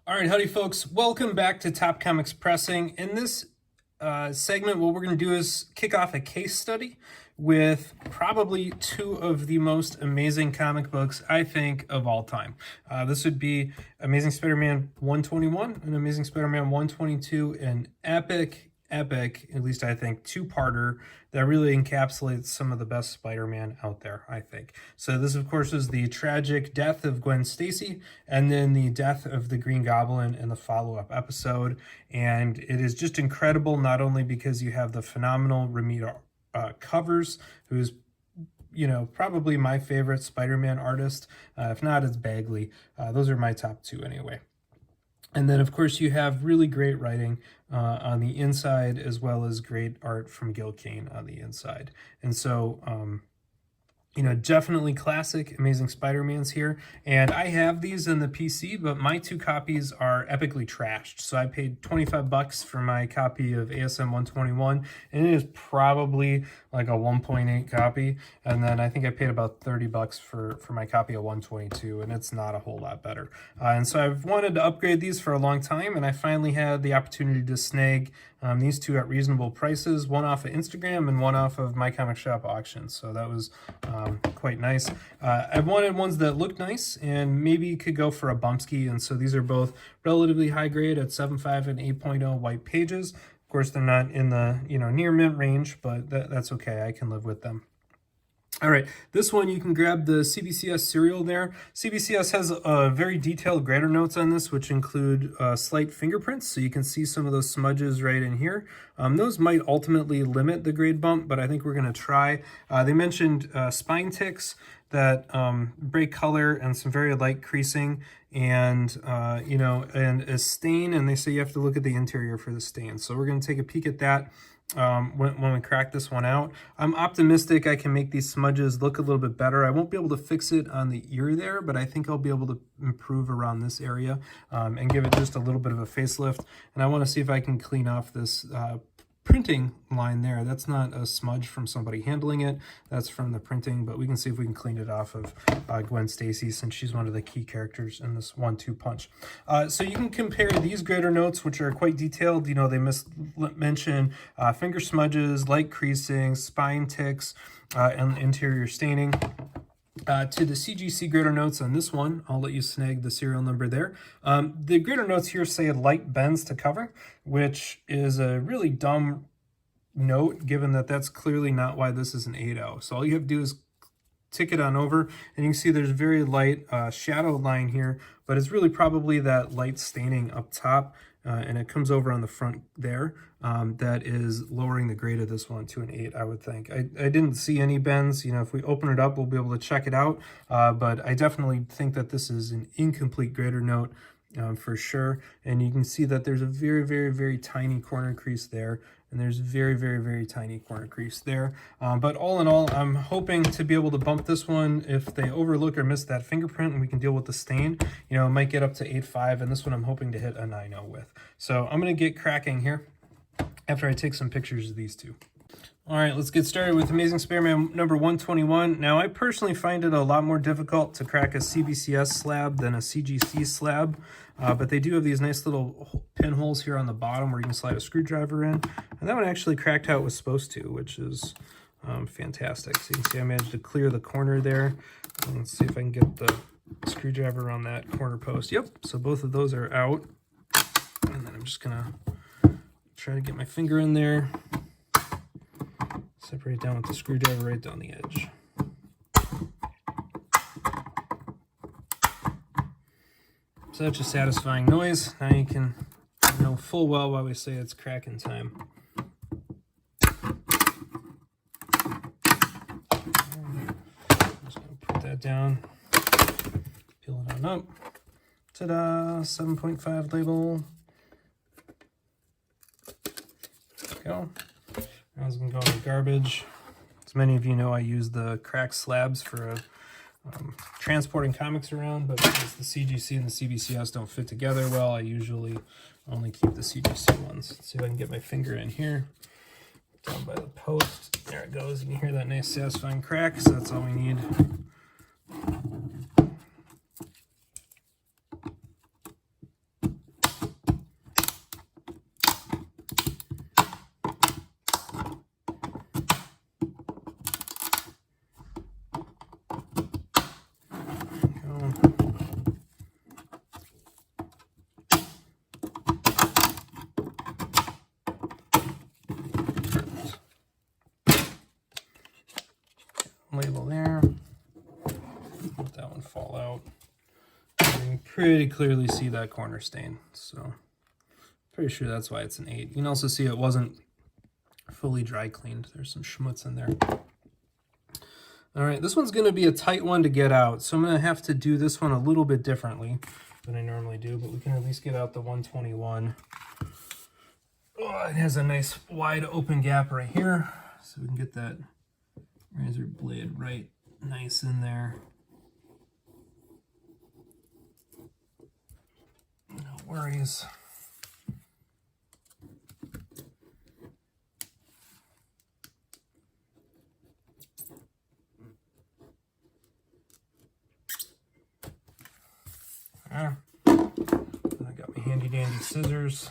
All right, howdy folks. Welcome back to Top Comics Pressing. In this segment, what we're going to do is kick off a case study with probably two of the most amazing comic books, I think, of all time. This would be Amazing Spider-Man 121 and Amazing Spider-Man 122, an epic, at least I think, two-parter that really encapsulates some of the best Spider-Man out there, I think. So this, of course, is the tragic death of Gwen Stacy and then the death of the Green Goblin in the follow-up episode. And it is just incredible, not only because you have the phenomenal Ramita covers, who's probably my favorite Spider-Man artist. If not, it's Bagley. Those are my top two anyway. And then, of course, you have really great writing on the inside, as well as great art from Gil Kane on the inside. And so, definitely classic Amazing Spider-Mans here. And I have these in the PC, but my two copies are epically trashed. So I paid 25 bucks for my copy of ASM 121, and it is probably like a 1.8 copy. And then I think I paid about 30 bucks for my copy of 122, and it's not a whole lot better. And so I've wanted to upgrade these for a long time, and I finally had the opportunity to snag these two at reasonable prices, one off of Instagram and one off of My Comic Shop auction. So that was quite nice. I wanted ones that looked nice and maybe could go for a bumpski, and so these are both relatively high grade at 7.5 and 8.0 white pages. Of course, they're not in the near mint range, but that's okay. I can live with them. All right, this one you can grab the CBCS serial there. CBCS has very detailed grader notes on this, which include slight fingerprints, so you can see some of those smudges right in here. Those might ultimately limit the grade bump, but I think we're going to try. They mentioned spine ticks that break color and some very light creasing, and and a stain, and they say you have to look at the interior for the stain. So we're going to take a peek at that when we crack this one out. I'm optimistic I can make these smudges look a little bit better. I won't be able to fix it on the ear there, but I think I'll be able to improve around this area and give it just a little bit of a facelift. And I want to see if I can clean off this printing line there. That's not a smudge from somebody handling it, that's from the printing, but we can see if we can clean it off of Gwen Stacy, since she's one of the key characters in this 1-2 punch. So you can compare these grader notes, which are quite detailed. They mention finger smudges, light creasing, spine ticks, and interior staining. To the CGC grader notes on this one, I'll let you snag the serial number there. The grader notes here say light bends to cover, which is a really dumb note, given that that's clearly not why this is an 8.0. So all you have to do is tick it on over, and you can see there's very light shadow line here, but it's really probably that light staining up top, and it comes over on the front there. That is lowering the grade of this one to an 8, I would think. I didn't see any bends. If we open it up, we'll be able to check it out, but I definitely think that this is an incomplete grader note for sure. And you can see that there's a very, very, very tiny corner crease there, and there's very, very, very tiny corner crease there. But all in all, I'm hoping to be able to bump this one if they overlook or miss that fingerprint, and we can deal with the stain. It might get up to 8.5, and this one I'm hoping to hit a 9.0 with. So I'm going to get cracking here after I take some pictures of these two. All right, let's get started with Amazing Spider-Man number 121. Now, I personally find it a lot more difficult to crack a CBCS slab than a CGC slab, but they do have these nice little pinholes here on the bottom where you can slide a screwdriver in. And that one actually cracked how it was supposed to, which is fantastic. So you can see I managed to clear the corner there. Let's see if I can get the screwdriver around that corner post. Yep, so both of those are out. And then I'm just gonna try to get my finger in there, separate down with the screwdriver right down the edge. Such a satisfying noise. Now you can know full well why we say it's cracking time. Just gonna put that down, peel it on up. Ta-da! 7.5 label. Go. Now it's going to go in the garbage. As many of you know, I use the cracked slabs for transporting comics around, but because the CGC and the CBCS don't fit together well, I usually only keep the CGC ones. Let's see if I can get my finger in here, down by the post. There it goes. You can hear that nice satisfying crack, so that's all we need. pretty clearly see that corner stain. So pretty sure that's why it's an 8. You can also see it wasn't fully dry cleaned. There's some schmutz in there. All right, this one's going to be a tight one to get out, so I'm going to have to do this one a little bit differently than I normally do, but we can at least get out the 121. Oh, it has a nice wide open gap right here, so we can get that razor blade right nice in there. No worries. I got my handy dandy scissors.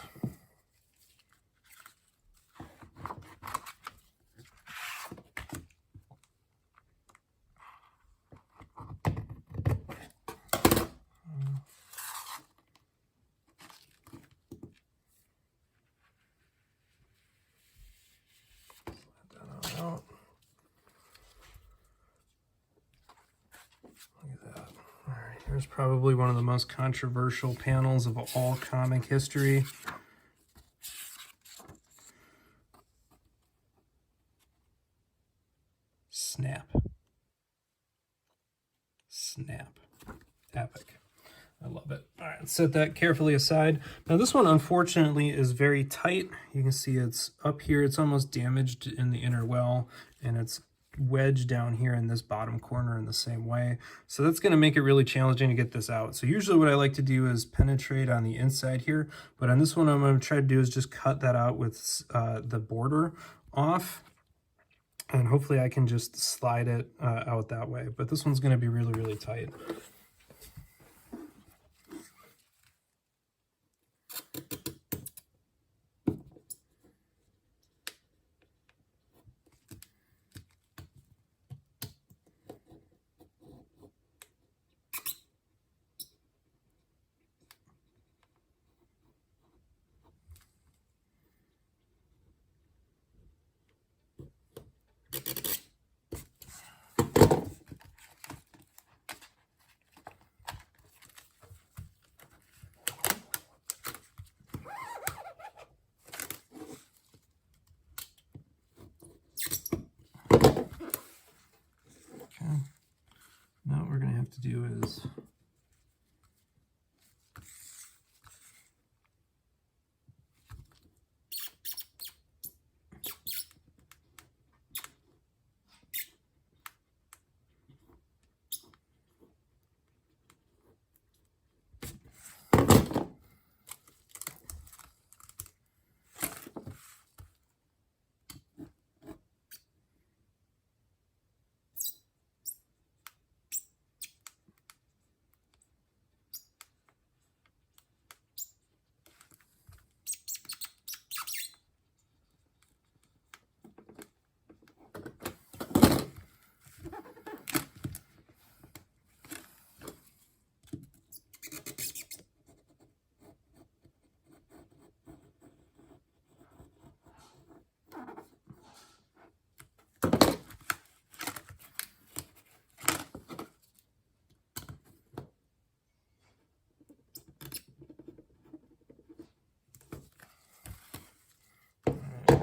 Here's probably one of the most controversial panels of all comic history. Snap. Snap. Epic. I love it. All right, let's set that carefully aside. Now this one, unfortunately, is very tight. You can see it's up here. It's almost damaged in the inner well, and it's wedged down here in this bottom corner in the same way. So that's going to make it really challenging to get this out. So usually what I like to do is penetrate on the inside here, but on this one I'm going to try to do is just cut that out with the border off, and hopefully I can just slide it out that way. But this one's going to be really, really tight. Now what we're going to have to do is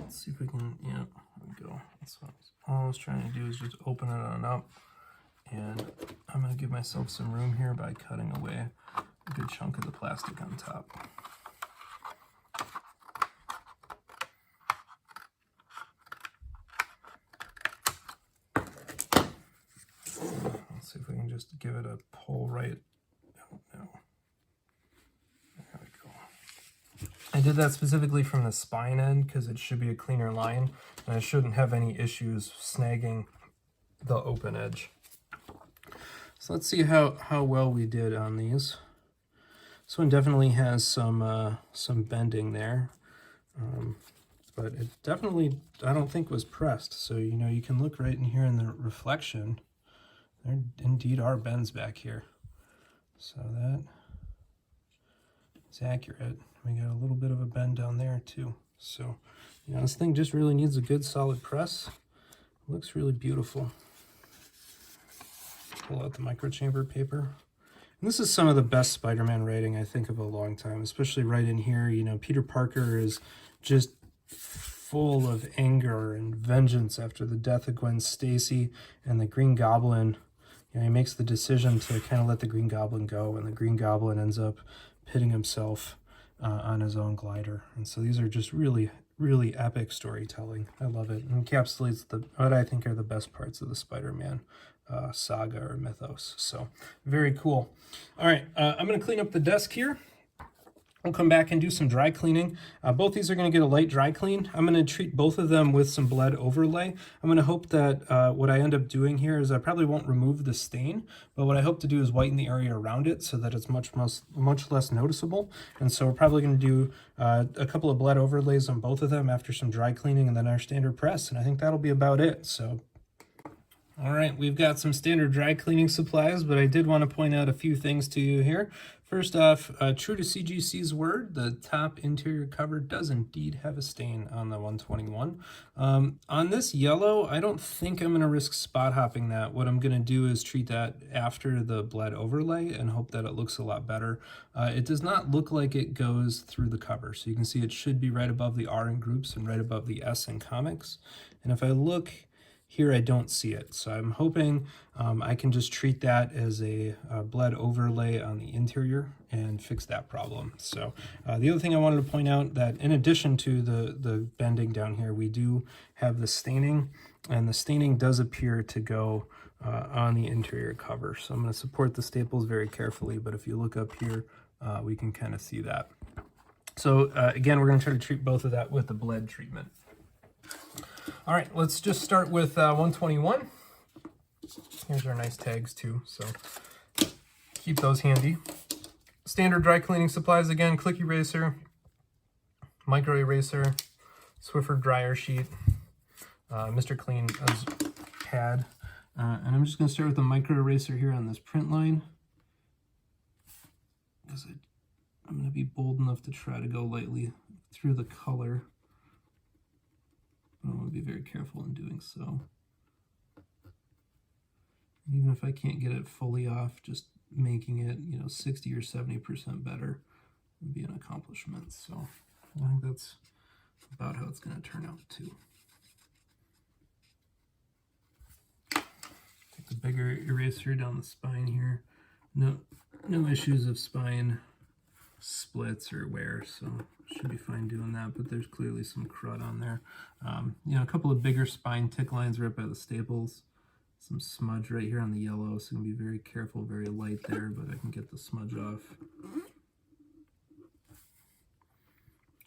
see if we can, yeah, there we go. That's what all I was trying to do is just open it on up. And I'm going to give myself some room here by cutting away a good chunk of the plastic on top. Let's see if we can just give it a pull right. Oh, no. There we go. I did that specifically from the spine end because it should be a cleaner line, and I shouldn't have any issues snagging the open edge. So let's see how well we did on these. This one definitely has some bending there, but it definitely, I don't think, was pressed. So, you know, you can look right in here in the reflection. There indeed are bends back here. So that is accurate. We got a little bit of a bend down there too. So, you know, this thing just really needs a good solid press. It looks really beautiful. Pull out the microchamber paper. And This is some of the best Spider-Man writing I think of a long time, especially right in here. You know, Peter Parker is just full of anger and vengeance after the death of Gwen Stacy, and the Green Goblin, you know, he makes the decision to kind of let the Green Goblin go, and the Green Goblin ends up pitting himself on his own glider. And so these are just really, really epic storytelling. I love it. It encapsulates what I think are the best parts of the Spider-Man saga or mythos. So very cool. All right, I'm going to clean up the desk here. We'll come back and do some dry cleaning. Both these are going to get a light dry clean. I'm going to treat both of them with some bled overlay. I'm going to hope that what I end up doing here is I probably won't remove the stain, but what I hope to do is whiten the area around it so that it's much less noticeable. And so we're probably going to do a couple of bled overlays on both of them after some dry cleaning and then our standard press. And I think that'll be about it. So all right, we've got some standard dry cleaning supplies, but I did want to point out a few things to you here. First off, true to CGC's word, the top interior cover does indeed have a stain on the 121. On this yellow, I don't think I'm going to risk spot hopping that. What I'm going to do is treat that after the bled overlay and hope that it looks a lot better. It does not look like it goes through the cover, so you can see it should be right above the R in groups and right above the S in comics. And if I look here, I don't see it, so I'm hoping I can just treat that as a bled overlay on the interior and fix that problem. So the other thing I wanted to point out, that in addition to the bending down here, we do have the staining, and the staining does appear to go on the interior cover. So I'm going to support the staples very carefully, but if you look up here, we can kind of see that. So again, we're going to try to treat both of that with the bled treatment. All right, let's just start with 121. Here's our nice tags too, so keep those handy. Standard dry cleaning supplies again: click eraser, micro eraser, Swiffer dryer sheet, Mr. Clean pad, and I'm just going to start with the micro eraser here on this print line, because I'm going to be bold enough to try to go lightly through the color. I want to be very careful in doing so. Even if I can't get it fully off, just making it, 60 or 70% better would be an accomplishment. So I think that's about how it's going to turn out too. Take the bigger eraser down the spine here. No issues of spine splits or wear, so should be fine doing that, but there's clearly some crud on there. A couple of bigger spine tick lines right by the staples, some smudge right here on the yellow, so I'm going to be very careful, very light there, but I can get the smudge off.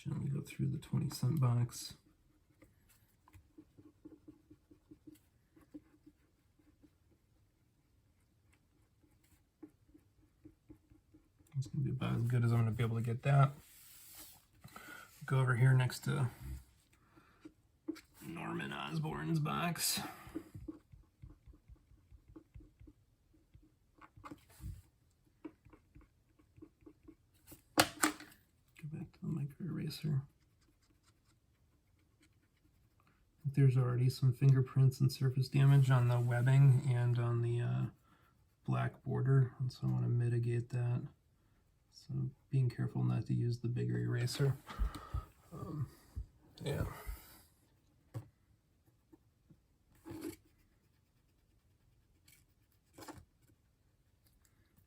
Gently go through the 20-cent box. It's going to be about as good as I'm going to be able to get that. Go over here next to Norman Osborn's box. Go back to the micro eraser. There's already some fingerprints and surface damage on the webbing and on the black border, and so I want to mitigate that. So being careful not to use the bigger eraser. Yeah.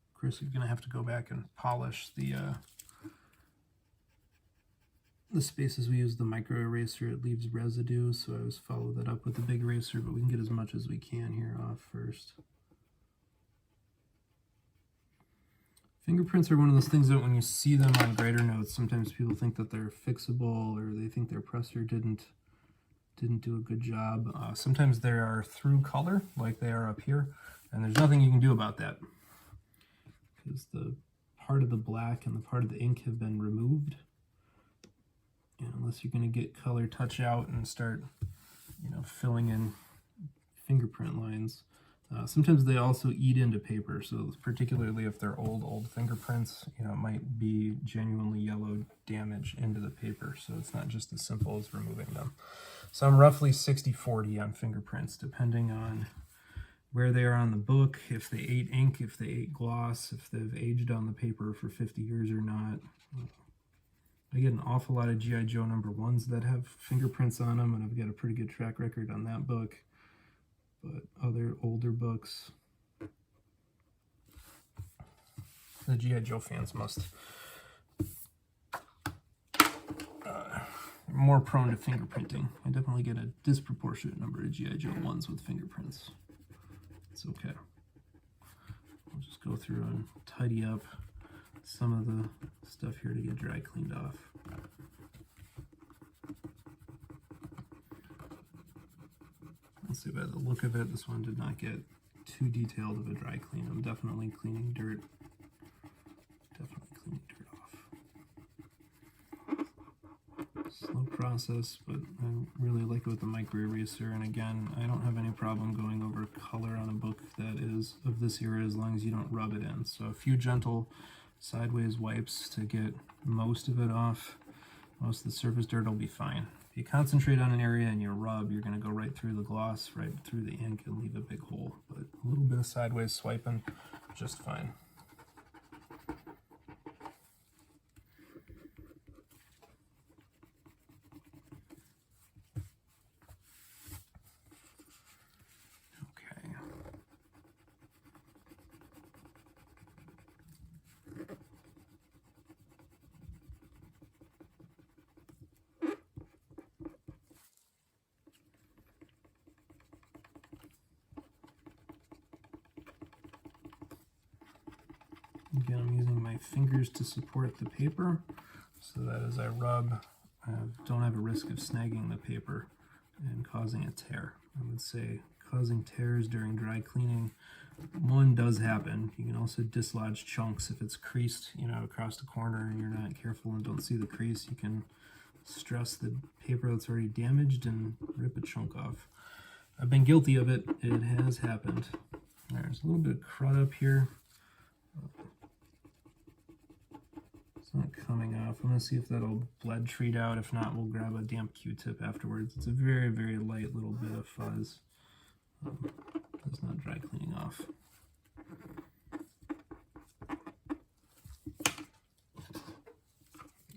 Of course, you're going to have to go back and polish the spaces we use the micro eraser. It leaves residue, so I always follow that up with the big eraser, but we can get as much as we can here off first. Fingerprints are one of those things that when you see them on grader notes, sometimes people think that they're fixable, or they think their presser didn't do a good job. Sometimes they are through color, like they are up here, and there's nothing you can do about that, because the part of the black and the part of the ink have been removed. And unless you're going to get color touch out and start, filling in fingerprint lines. Sometimes they also eat into paper, so particularly if they're old fingerprints, it might be genuinely yellow damage into the paper, so it's not just as simple as removing them. So I'm roughly 60-40 on fingerprints, depending on where they are on the book, if they ate ink, if they ate gloss, if they've aged on the paper for 50 years or not. I get an awful lot of G.I. Joe #1s that have fingerprints on them, and I've got a pretty good track record on that book. But other older books, the G.I. Joe fans must more prone to fingerprinting. I definitely get a disproportionate number of G.I. Joe 1s with fingerprints. It's okay. I'll just go through and tidy up some of the stuff here to get dry cleaned off. Let's see, by the look of it, this one did not get too detailed of a dry clean. I'm definitely cleaning dirt. Definitely cleaning dirt off. Slow process, but I really like it with the micro eraser. And again, I don't have any problem going over color on a book that is of this era as long as you don't rub it in. So a few gentle sideways wipes to get most of it off. Most of the surface dirt will be fine. If you concentrate on an area and you rub, you're going to go right through the gloss, right through the ink, and leave a big hole. But a little bit of sideways swiping, just fine. Again, I'm using my fingers to support the paper so that as I rub, I don't have a risk of snagging the paper and causing a tear. I would say causing tears during dry cleaning, one, does happen. You can also dislodge chunks if it's creased, across the corner and you're not careful and don't see the crease. You can stress the paper that's already damaged and rip a chunk off. I've been guilty of it. It has happened. There's a little bit of crud up here. It's not coming off. I'm going to see if that'll bled treat out. If not, we'll grab a damp Q-tip afterwards. It's a very, very light little bit of fuzz. It's not dry cleaning off.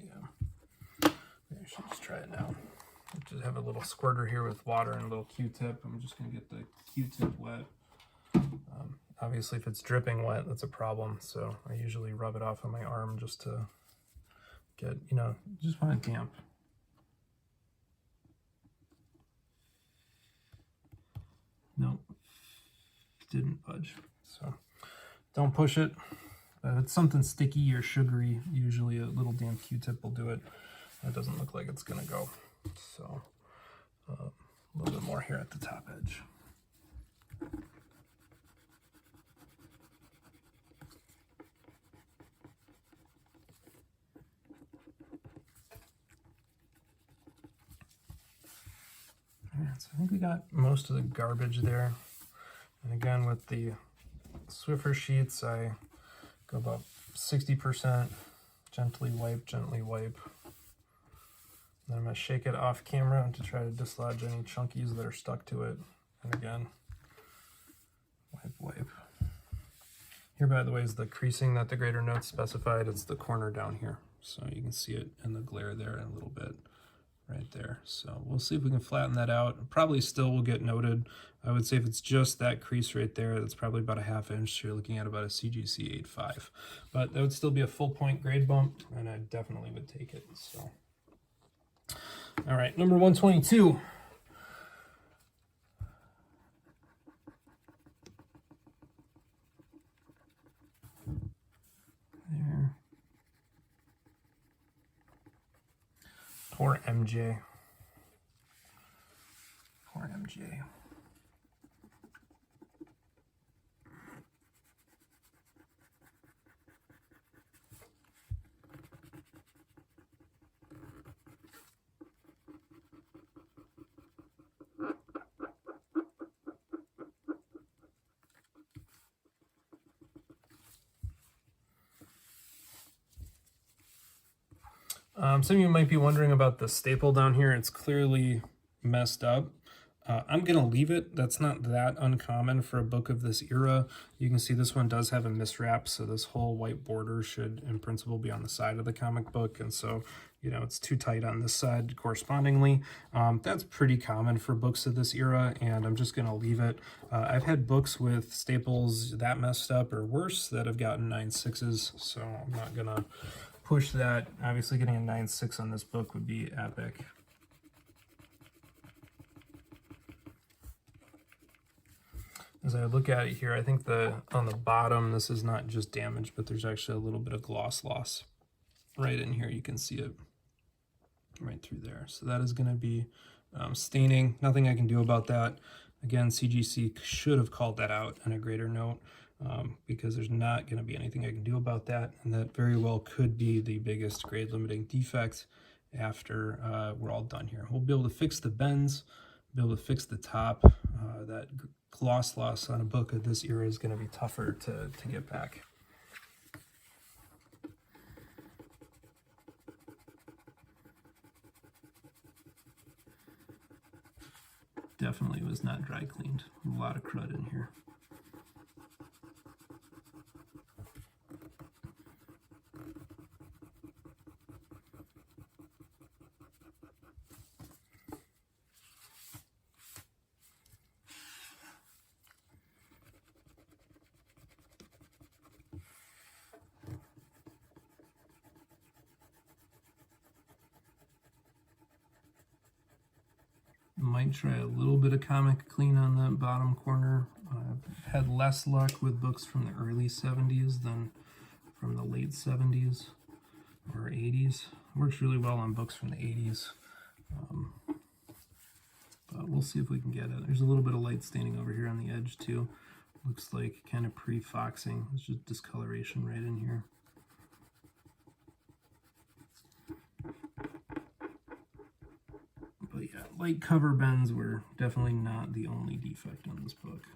Yeah. Maybe I should just try it now. I just have a little squirter here with water and a little Q-tip. I'm just going to get the Q-tip wet. Obviously, if it's dripping wet, that's a problem. So I usually rub it off on my arm just to get, just want it damp. Nope, didn't budge. So don't push it. If it's something sticky or sugary, usually a little damp Q-tip will do it. That doesn't look like it's gonna go. So a little bit more here at the top edge. So I think we got most of the garbage there. And again, with the Swiffer sheets, I go about 60%, gently wipe. Then I'm going to shake it off camera to try to dislodge any chunkies that are stuck to it. And again, wipe. Here, by the way, is the creasing that the grader notes specified. It's the corner down here. So you can see it in the glare there a little bit. Right there. So we'll see if we can flatten that out. Probably still will get noted. I would say if it's just that crease right there, that's probably about a ½ inch. So you're looking at about a CGC 8.5. But that would still be a full point grade bump, and I definitely would take it. So, all right, number 122. There. Poor MJ. Poor MJ. Some of you might be wondering about the staple down here. It's clearly messed up. I'm going to leave it. That's not that uncommon for a book of this era. You can see this one does have a miswrap, so this whole white border should, in principle, be on the side of the comic book, and so, you know, it's too tight on this side correspondingly. That's pretty common for books of this era, and I'm just going to leave it. I've had books with staples that messed up or worse that have gotten 9.6s, so I'm not going to push that. Obviously, getting a 9.6 on this book would be epic. As I look at it here, I think on the bottom, this is not just damage, but there's actually a little bit of gloss loss. Right in here, you can see it right through there. So that is going to be staining. Nothing I can do about that. Again, CGC should have called that out in a greater note because there's not going to be anything I can do about that. And that very well could be the biggest grade limiting defect after we're all done here. We'll be able to fix the bends, be able to fix the top. That gloss loss on a book of this era is going to be tougher to get back. Definitely was not dry cleaned. A lot of crud in here. Might try a little bit of comic clean on that bottom corner. I've had less luck with books from the early 70s than from the late 70s or 80s. Works really well on books from the 80s. But we'll see if we can get it. There's a little bit of light staining over here on the edge too. Looks like kind of pre-foxing. There's just discoloration right in here. But yeah, light cover bends were definitely not the only defect on this book.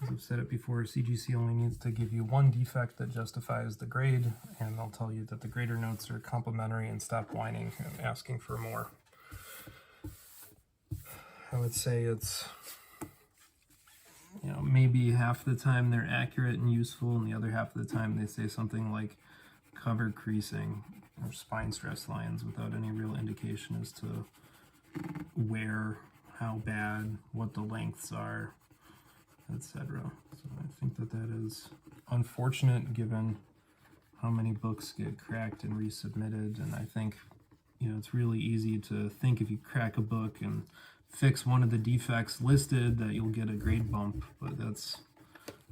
As I've said it before, CGC only needs to give you one defect that justifies the grade, and they'll tell you that the grader notes are complimentary and stop whining and asking for more. I would say it's, you know, maybe half the time they're accurate and useful, and the other half of the time they say something like cover creasing or spine stress lines without any real indication as to where, how bad, what the lengths are, etc. So I think that that is unfortunate given how many books get cracked and resubmitted, and I think, you know, it's really easy to think if you crack a book and fix one of the defects listed that you'll get a grade bump, but that's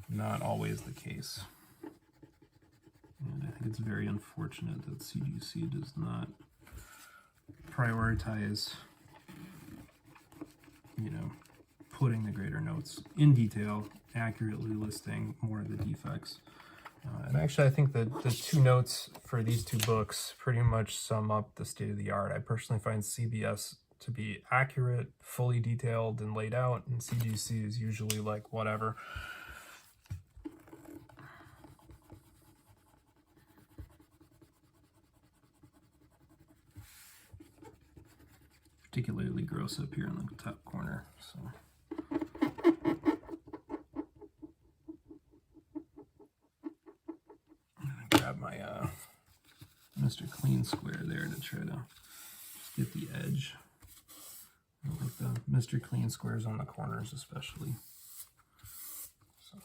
not always the case. And I think it's very unfortunate that CGC does not prioritize, you know, putting the grader notes in detail, accurately listing more of the defects. And actually, I think that the two notes for these two books pretty much sum up the state of the art. I personally find CBS to be accurate, fully detailed, and laid out, and CGC is usually like whatever. Particularly gross up here in the top corner. So. Grab my Mr. Clean Square there to try to just get the edge. I like the Mr. Clean Squares on the corners especially. So.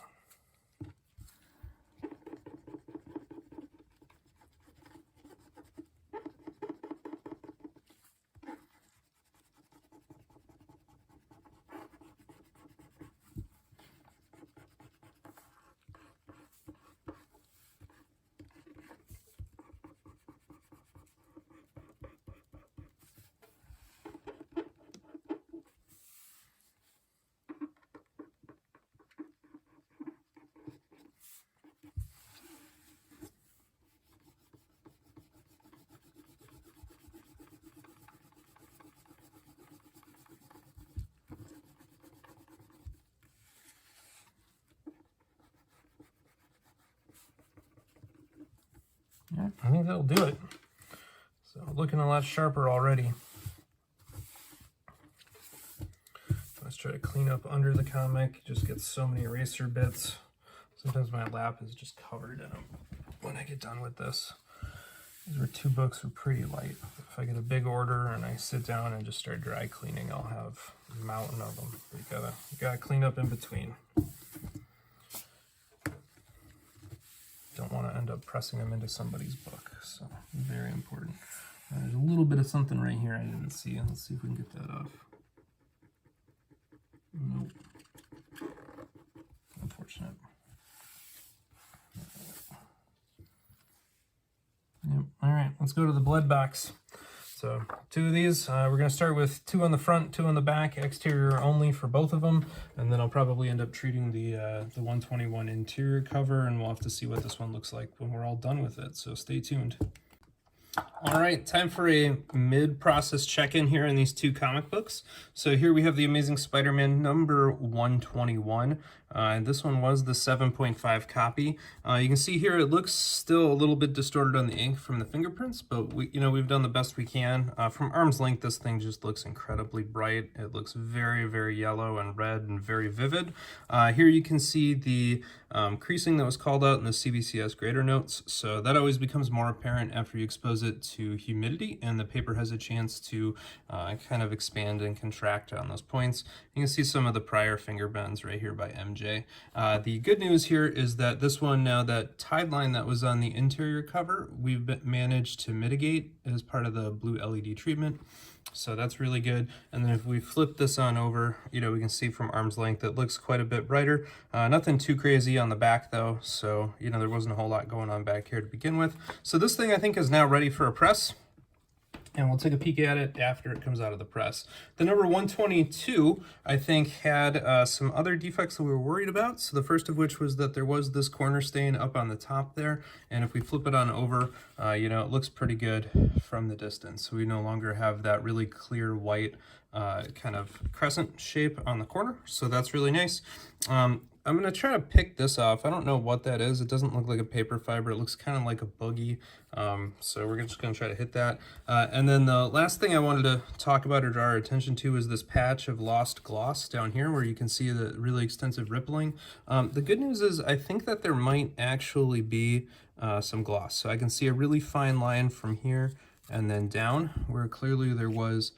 Yeah, I think that'll do it. So looking a lot sharper already. try to clean up under the comic. Just get so many eraser bits. Sometimes my lap is just covered in them when I get done with this. These 2 books are pretty light. If I get a big order and I sit down and just start dry cleaning, I'll have a mountain of them. But you gotta clean up in between. Don't want to end up pressing them into somebody's book, so very important. There's a little bit of something right here I didn't see. Let's see if we can get that off. Nope. Unfortunate. Yep. All right, let's go to the blood box. So 2 of these, we're going to start with 2 on the front, 2 on the back, exterior only for both of them, and then I'll probably end up treating the 121 interior cover, and we'll have to see what this one looks like when we're all done with it, so stay tuned. All right, time for a mid-process check-in here in these 2 comic books. So here we have the Amazing Spider-Man number 121. This one was the 7.5 copy. You can see here it looks still a little bit distorted on the ink from the fingerprints, but we've done the best we can. From arm's length, this thing just looks incredibly bright. It looks very, very yellow and red and very vivid. Here you can see the creasing that was called out in the CBCS grader notes. So that always becomes more apparent after you expose it to humidity and the paper has a chance to kind of expand and contract on those points. You can see some of the prior finger bends right here by MJ. The good news here is that this one, now that tide line that was on the interior cover, we've managed to mitigate as part of the blue LED treatment. So that's really good. And then if we flip this on over, we can see from arm's length it looks quite a bit brighter. Nothing too crazy on the back though, so there wasn't a whole lot going on back here to begin with. So this thing I think is now ready for a press, and we'll take a peek at it after it comes out of the press. The number 122, I think, had some other defects that we were worried about. So the first of which was that there was this corner stain up on the top there. And if we flip it on over, it looks pretty good from the distance. So we no longer have that really clear white kind of crescent shape on the corner. So that's really nice. I'm going to try to pick this off. I don't know what that is. It doesn't look like a paper fiber. It looks kind of like a boogie. So we're just going to try to hit that. And then the last thing I wanted to talk about or draw our attention to is this patch of lost gloss down here where you can see the really extensive rippling. The good news is I think that there might actually be some gloss. So I can see a really fine line from here and then down where clearly there was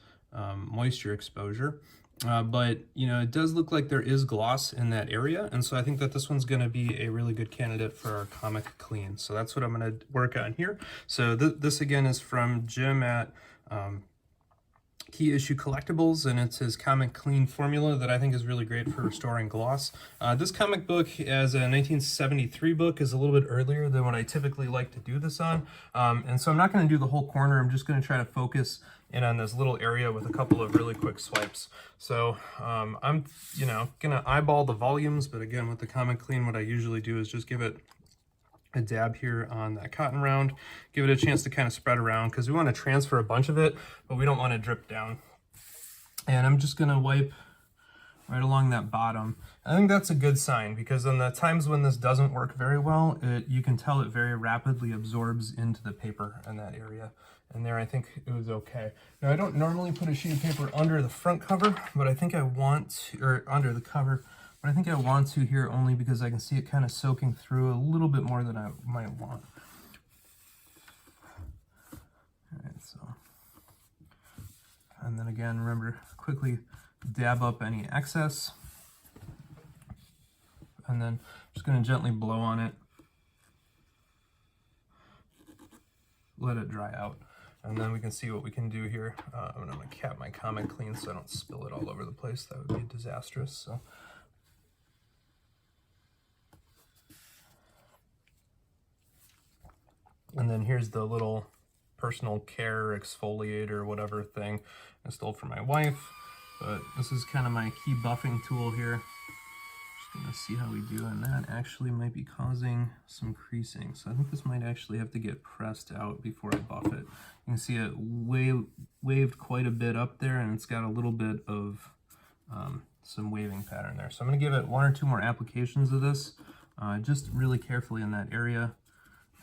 moisture exposure. But it does look like there is gloss in that area, and so I think that this one's going to be a really good candidate for our comic clean. So that's what I'm going to work on here. So this again is from Jim at Key Issue Collectibles, and it's his comic clean formula that I think is really great for restoring gloss. This comic book, as a 1973 book, is a little bit earlier than what I typically like to do this on, and so I'm not going to do the whole corner. I'm just going to try to focus in on this little area with a couple of really quick swipes. So I'm gonna eyeball the volumes, but again, with the comic clean, what I usually do is just give it a dab here on that cotton round, give it a chance to kind of spread around, because we want to transfer a bunch of it, but we don't want to drip down. And I'm just gonna wipe right along that bottom. I think that's a good sign, because in the times when this doesn't work very well, you can tell it very rapidly absorbs into the paper in that area. And there I think it was okay. Now I don't normally put a sheet of paper under the front cover, but I think I want to, or under the cover, but I think I want to here only because I can see it kind of soaking through a little bit more than I might want. All right, so, and then again, remember, quickly dab up any excess. And then just gonna gently blow on it. Let it dry out. And then we can see what we can do here. I'm going to cap my comic clean so I don't spill it all over the place. That would be disastrous. So, and then here's the little personal care exfoliator or whatever thing I stole from my wife. But this is kind of my key buffing tool here. Just going to see how we do, and that actually might be causing some creasing. So I think this might actually have to get pressed out before I buff it. You can see it waved quite a bit up there, and it's got a little bit of some waving pattern there. So I'm going to give it 1 or 2 more applications of this, just really carefully in that area.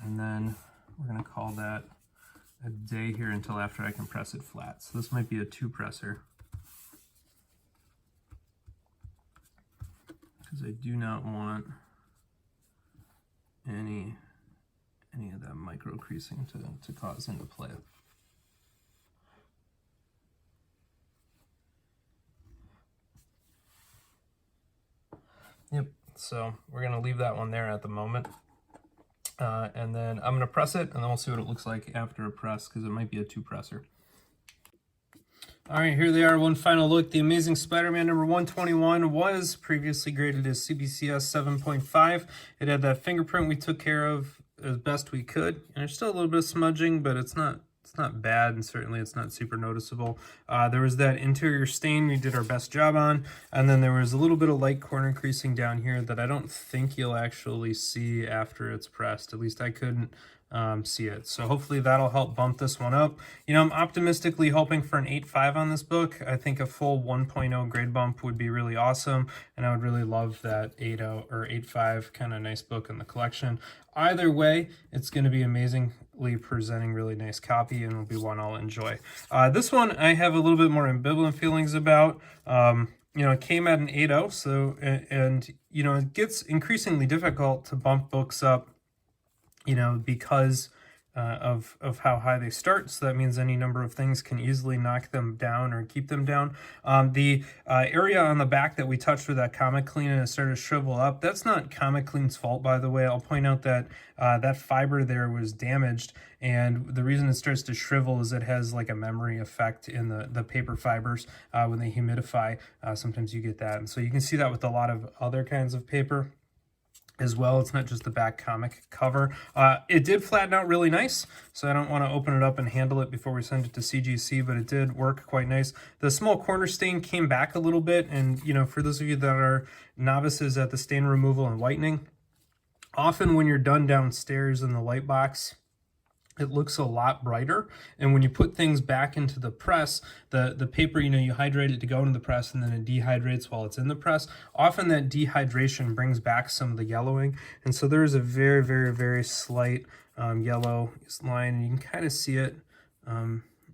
And then we're going to call that a day here until after I can press it flat. So this might be a 2 presser. because I do not want any of that micro creasing to cause into play. Yep, so we're gonna leave that one there at the moment. And then I'm gonna press it, and then we'll see what it looks like after a press, because it might be a 2-presser. All right, here they are, one final look. The Amazing Spider-Man number 121 was previously graded as CBCS 7.5. It had that fingerprint we took care of as best we could, and there's still a little bit of smudging, but it's not bad, and certainly it's not super noticeable. There was that interior stain we did our best job on, and then there was a little bit of light corner creasing down here that I don't think you'll actually see after it's pressed. At least I couldn't see it. So hopefully that'll help bump this one up. You know, I'm optimistically hoping for an 8.5 on this book. I think a full 1.0 grade bump would be really awesome, and I would really love that 8.0 or 8.5 kind of nice book in the collection. Either way, it's going to be amazingly presenting, really nice copy, and will be one I'll enjoy. This one I have a little bit more ambivalent feelings about. You know, it came at an 8.0, so, and you know, it gets increasingly difficult to bump books up, you know, because of how high they start. So that means any number of things can easily knock them down or keep them down. The area on the back that we touched with that Comic Clean and it started to shrivel up, that's not Comic Clean's fault, by the way. I'll point out that that fiber there was damaged, and the reason it starts to shrivel is it has like a memory effect in the paper fibers when they humidify. Sometimes you get that, and so you can see that with a lot of other kinds of paper as well. It's not just the back comic cover. It did flatten out really nice, so I don't want to open it up and handle it before we send it to CGC, but it did work quite nice. The small corner stain came back a little bit, and you know, for those of you that are novices at the stain removal and whitening, often when you're done downstairs in the light box, it looks a lot brighter, and when you put things back into the press, the paper, you know, you hydrate it to go into the press, and then it dehydrates while it's in the press. Often that dehydration brings back some of the yellowing, and so there is a very, very, very slight yellow line, and you can kind of see it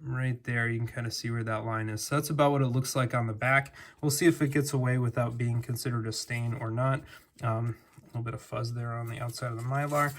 right there. You can kind of see where that line is. So that's about what it looks like on the back. We'll see if it gets away without being considered a stain or not. A little bit of fuzz there on the outside of the Mylar.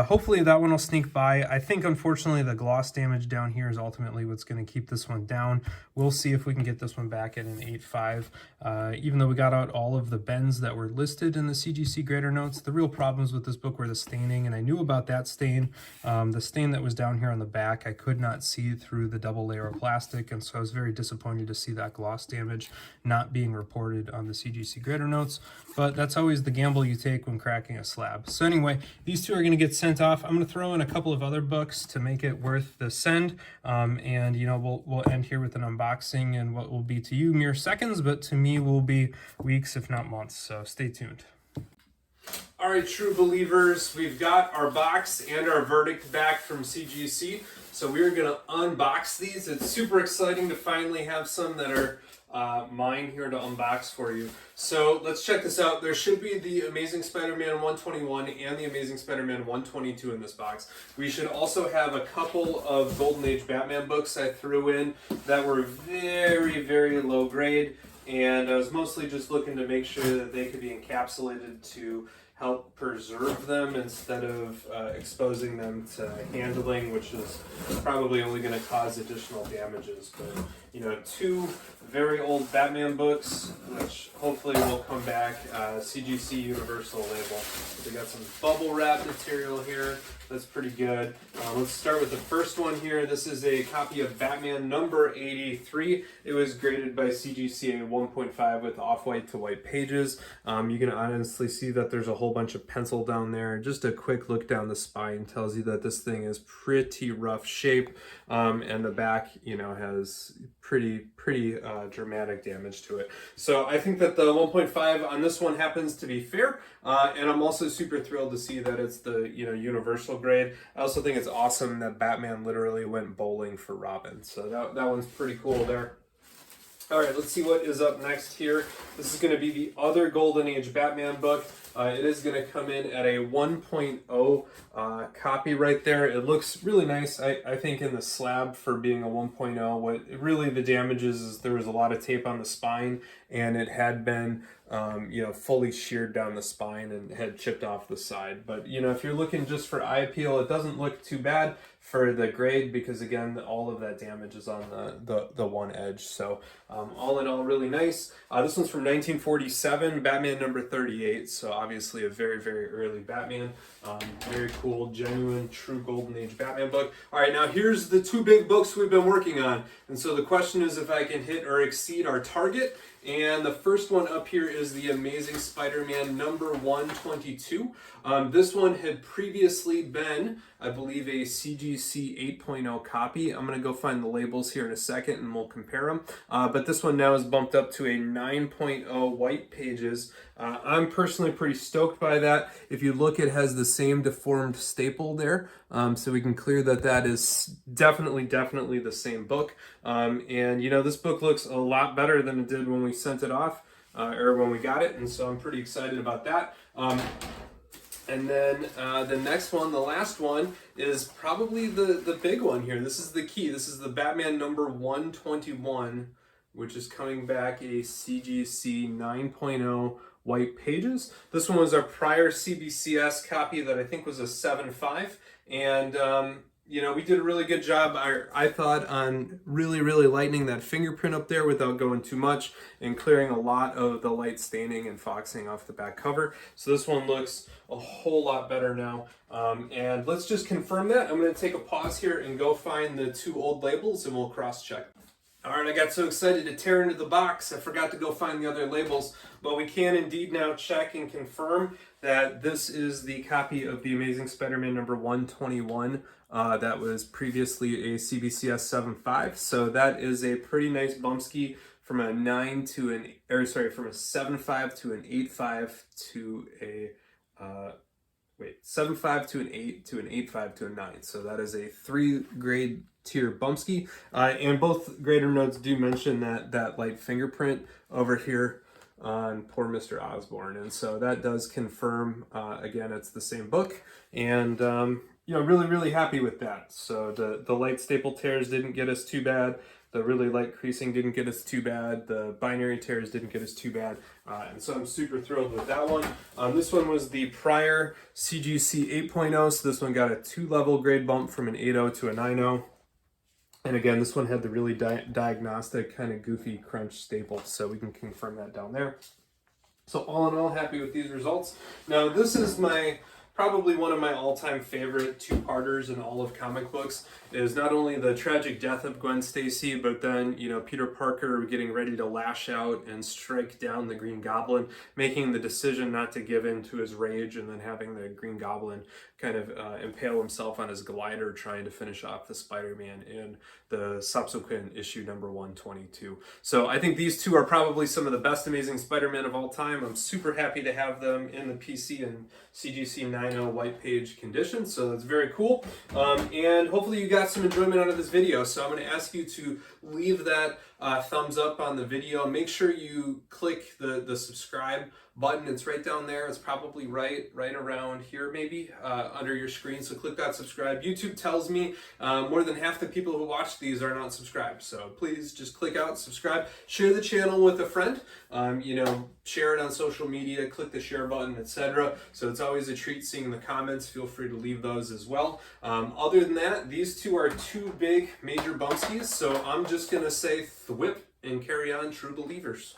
Hopefully that one will sneak by. I think, unfortunately, the gloss damage down here is ultimately what's going to keep this one down. We'll see if we can get this one back at an 8.5. Even though we got out all of the bends that were listed in the CGC grader notes, the real problems with this book were the staining, and I knew about that stain. The stain that was down here on the back, I could not see through the double layer of plastic, and so I was very disappointed to see that gloss damage not being reported on the CGC grader notes. But that's always the gamble you take when cracking a slab. So anyway, these two are going to get sent off. I'm going to throw in a couple of other books to make it worth the send, and you know, we'll end here with an unboxing and what will be to you mere seconds, but to me will be weeks if not months, so stay tuned. All right, true believers, we've got our box and our verdict back from CGC, so we're going to unbox these. It's super exciting to finally have some that are mine here to unbox for you. So let's check this out. There should be the Amazing Spider-Man 121 and the Amazing Spider-Man 122 in this box. We should also have a couple of Golden Age Batman books I threw in that were very, very low grade, and I was mostly just looking to make sure that they could be encapsulated to help preserve them instead of exposing them to handling, which is probably only going to cause additional damages. But you know, two very old Batman books, which hopefully will come back, CGC Universal label. They got some bubble wrap material here. That's pretty good. Let's start with the first one here. This is a copy of Batman number 83. It was graded by CGC 1.5 with off-white to white pages. You can honestly see that there's a whole bunch of pencil down there. Just a quick look down the spine tells you that this thing is pretty rough shape, and the back, you know, has pretty dramatic damage to it. So I think that the 1.5 on this one happens to be fair, and I'm also super thrilled to see that it's the, you know, universal grade. I also think it's awesome that Batman literally went bowling for Robin, so that one's pretty cool there. All right, let's see what is up next here. This is going to be the other Golden Age Batman book. It is going to come in at a 1.0 copy right there. It looks really nice, I think, in the slab for being a 1.0. What really the damage is there was a lot of tape on the spine, and it had been fully sheared down the spine and had chipped off the side. But if you're looking just for eye appeal, it doesn't look too bad for the grade, because again, all of that damage is on the one edge. So all in all, really nice. This one's from 1947, Batman number 38. So obviously a very, very early Batman. Very cool, genuine, true golden age Batman book. All right, now here's the two big books we've been working on. And so the question is if I can hit or exceed our target. And the first one up here is the Amazing Spider-Man number 122. This one had previously been, I believe, a CGC 8.0 copy. I'm going to go find the labels here in a second and we'll compare them. But this one now is bumped up to a 9.0 white pages. I'm personally pretty stoked by that. If you look, it has the same deformed staple there. So we can clear that is definitely the same book. And this book looks a lot better than it did when we sent it off, or when we got it. And so I'm pretty excited about that. And then the next one, the last one, is probably the big one here. This is the key. This is the Batman number 121, which is coming back a CGC 9.0 white pages. This one was our prior CBCS copy that I think was a 7.5. And, we did a really good job, I thought, on really lightening that fingerprint up there without going too much and clearing a lot of the light staining and foxing off the back cover. So this one looks a whole lot better now. And let's just confirm that. I'm going to take a pause here and go find the two old labels and we'll cross-check. All right, I got so excited to tear into the box, I forgot to go find the other labels, but we can indeed now check and confirm that this is the copy of the Amazing Spider-Man number 121 that was previously a CBCS 7.5. So that is a pretty nice bumpski from a 7.5 to an 8.5 to a 7.5 to an 8 to an 8.5 to a 9. So that is a 3 grade tier bumpski. And both grader notes do mention that light fingerprint over here on poor Mr. Osborn. And so that does confirm, again, it's the same book. And, really happy with that. So the light staple tears didn't get us too bad. The really light creasing didn't get us too bad. The binary tears didn't get us too bad. And so I'm super thrilled with that one. This one was the prior CGC 8.0. So this one got a 2-level grade bump from an 8.0 to a 9.0. And again, this one had the really diagnostic kind of goofy crunch staple. So we can confirm that down there. So all in all, happy with these results. Now this is probably one of my all-time favorite two-parters in all of comic books. Is not only the tragic death of Gwen Stacy, but then, Peter Parker getting ready to lash out and strike down the Green Goblin, making the decision not to give in to his rage, and then having the Green Goblin kind of impale himself on his glider, trying to finish off the Spider-Man in the subsequent issue number 122. So I think these two are probably some of the best Amazing Spider-Man of all time. I'm super happy to have them in the PC and CGC 9.0 white page condition, so that's very cool. And hopefully you got some enjoyment out of this video. So I'm going to ask you to leave that thumbs up on the video. Make sure you click the subscribe button. It's right down there. It's probably right around here, maybe under your screen. So click that subscribe. YouTube tells me more than half the people who watch these are not subscribed. So please just click out, subscribe, share the channel with a friend. Share it on social media, click the share button, etc. So it's always a treat seeing the comments. Feel free to leave those as well. Other than that, these two are two big major bumpskis. So I'm just going to say thwip and carry on, true believers.